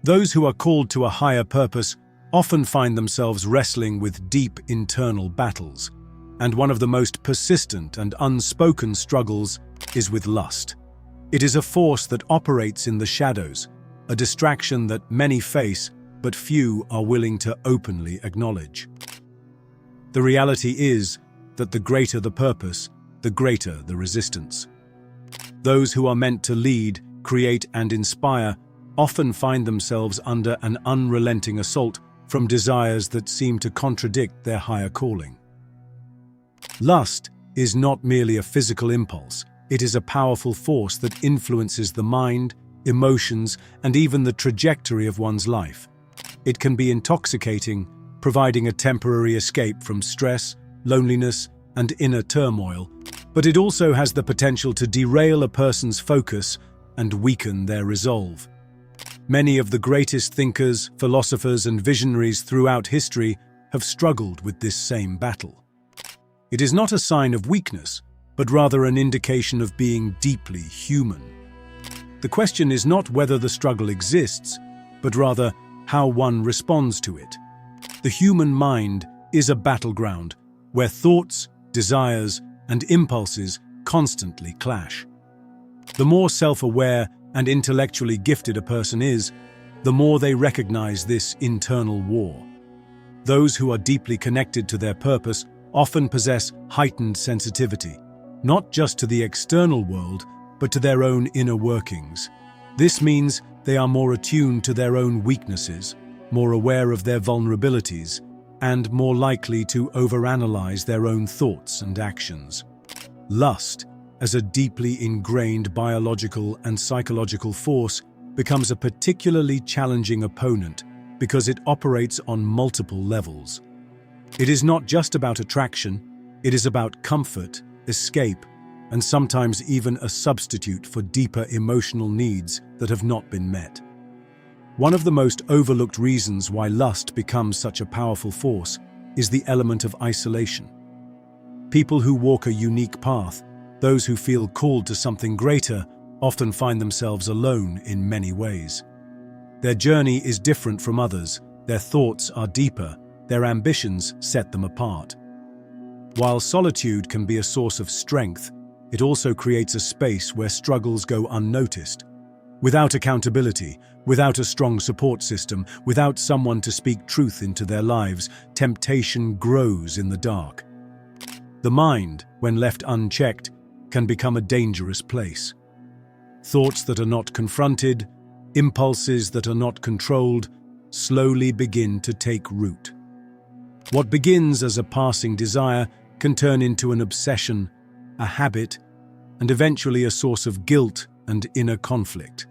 Those who are called to a higher purpose often find themselves wrestling with deep internal battles, and one of the most persistent and unspoken struggles is with lust. It is a force that operates in the shadows, a distraction that many face but few are willing to openly acknowledge. The reality is that the greater the purpose, the greater the resistance. Those who are meant to lead, create, and inspire often find themselves under an unrelenting assault from desires that seem to contradict their higher calling. Lust is not merely a physical impulse, it is a powerful force that influences the mind, emotions, and even the trajectory of one's life. It can be intoxicating, providing a temporary escape from stress, loneliness, and inner turmoil, but it also has the potential to derail a person's focus and weaken their resolve. Many of the greatest thinkers, philosophers, and visionaries throughout history have struggled with this same battle. It is not a sign of weakness, but rather an indication of being deeply human. The question is not whether the struggle exists, but rather how one responds to it. The human mind is a battleground where thoughts, desires, and impulses constantly clash. The more self-aware and intellectually gifted a person is, the more they recognize this internal war. Those who are deeply connected to their purpose often possess heightened sensitivity, not just to the external world, but to their own inner workings. This means they are more attuned to their own weaknesses, more aware of their vulnerabilities, and more likely to overanalyze their own thoughts and actions. Lust, as a deeply ingrained biological and psychological force, becomes a particularly challenging opponent because it operates on multiple levels. It is not just about attraction, it is about comfort, escape, and sometimes even a substitute for deeper emotional needs that have not been met. One of the most overlooked reasons why lust becomes such a powerful force is the element of isolation. People who walk a unique path, those who feel called to something greater, often find themselves alone in many ways. Their journey is different from others, their thoughts are deeper, their ambitions set them apart. While solitude can be a source of strength, it also creates a space where struggles go unnoticed. Without accountability, without a strong support system, without someone to speak truth into their lives, temptation grows in the dark. The mind, when left unchecked, can become a dangerous place. Thoughts that are not confronted, impulses that are not controlled, slowly begin to take root. What begins as a passing desire can turn into an obsession, a habit, and eventually a source of guilt and inner conflict.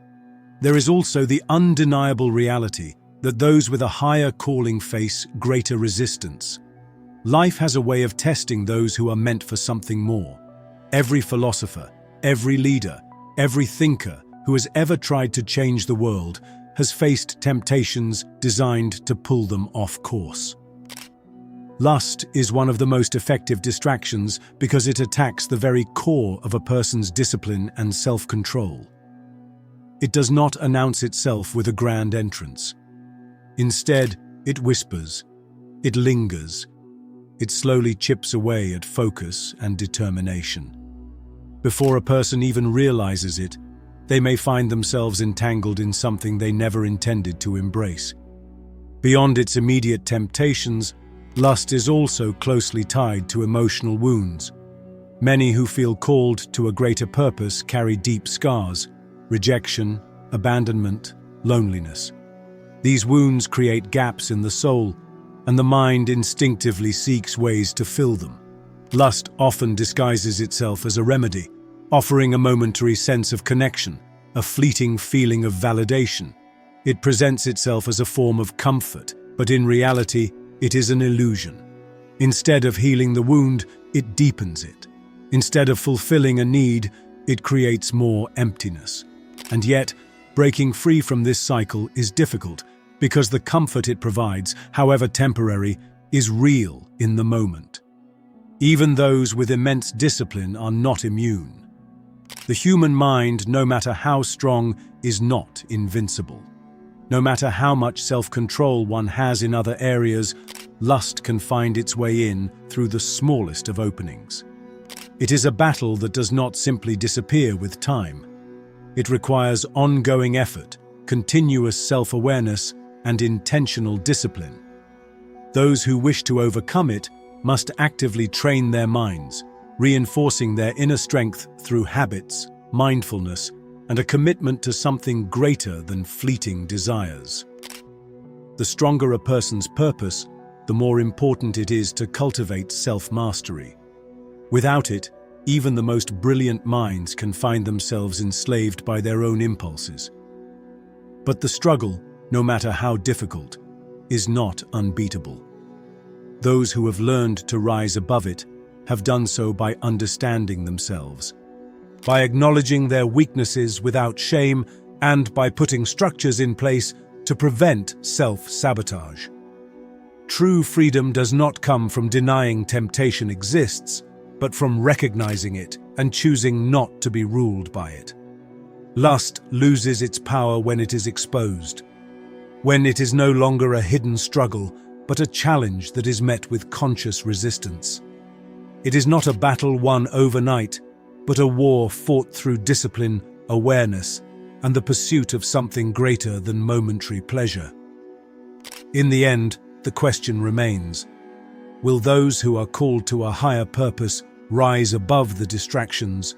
There is also the undeniable reality that those with a higher calling face greater resistance. Life has a way of testing those who are meant for something more. Every philosopher, every leader, every thinker who has ever tried to change the world has faced temptations designed to pull them off course. Lust is one of the most effective distractions because it attacks the very core of a person's discipline and self-control. It does not announce itself with a grand entrance. Instead, it whispers, it lingers, it slowly chips away at focus and determination. Before a person even realizes it, they may find themselves entangled in something they never intended to embrace. Beyond its immediate temptations, lust is also closely tied to emotional wounds. Many who feel called to a greater purpose carry deep scars, rejection, abandonment, loneliness. These wounds create gaps in the soul, and the mind instinctively seeks ways to fill them. Lust often disguises itself as a remedy, offering a momentary sense of connection, a fleeting feeling of validation. It presents itself as a form of comfort, but in reality, it is an illusion. Instead of healing the wound, it deepens it. Instead of fulfilling a need, it creates more emptiness. And yet, breaking free from this cycle is difficult because the comfort it provides, however temporary, is real in the moment. Even those with immense discipline are not immune. The human mind, no matter how strong, is not invincible. No matter how much self-control one has in other areas, lust can find its way in through the smallest of openings. It is a battle that does not simply disappear with time. It requires ongoing effort, continuous self-awareness, and intentional discipline. Those who wish to overcome it must actively train their minds, reinforcing their inner strength through habits, mindfulness, and a commitment to something greater than fleeting desires. The stronger a person's purpose, the more important it is to cultivate self-mastery. Without it, even the most brilliant minds can find themselves enslaved by their own impulses. But the struggle, no matter how difficult, is not unbeatable. Those who have learned to rise above it have done so by understanding themselves, by acknowledging their weaknesses without shame, and by putting structures in place to prevent self-sabotage. True freedom does not come from denying temptation exists, but from recognizing it and choosing not to be ruled by it. Lust loses its power when it is exposed, when it is no longer a hidden struggle, but a challenge that is met with conscious resistance. It is not a battle won overnight, but a war fought through discipline, awareness, and the pursuit of something greater than momentary pleasure. In the end, the question remains: will those who are called to a higher purpose rise above the distractions,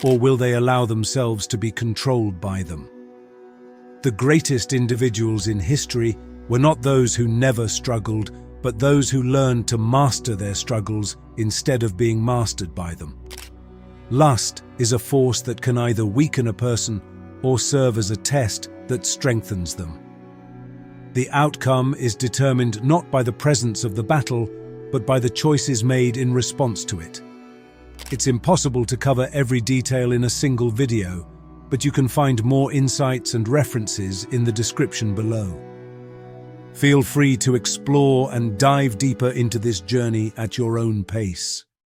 or will they allow themselves to be controlled by them? The greatest individuals in history were not those who never struggled, but those who learned to master their struggles instead of being mastered by them. Lust is a force that can either weaken a person or serve as a test that strengthens them. The outcome is determined not by the presence of the battle, but by the choices made in response to it. It's impossible to cover every detail in a single video, but you can find more insights and references in the description below. Feel free to explore and dive deeper into this journey at your own pace.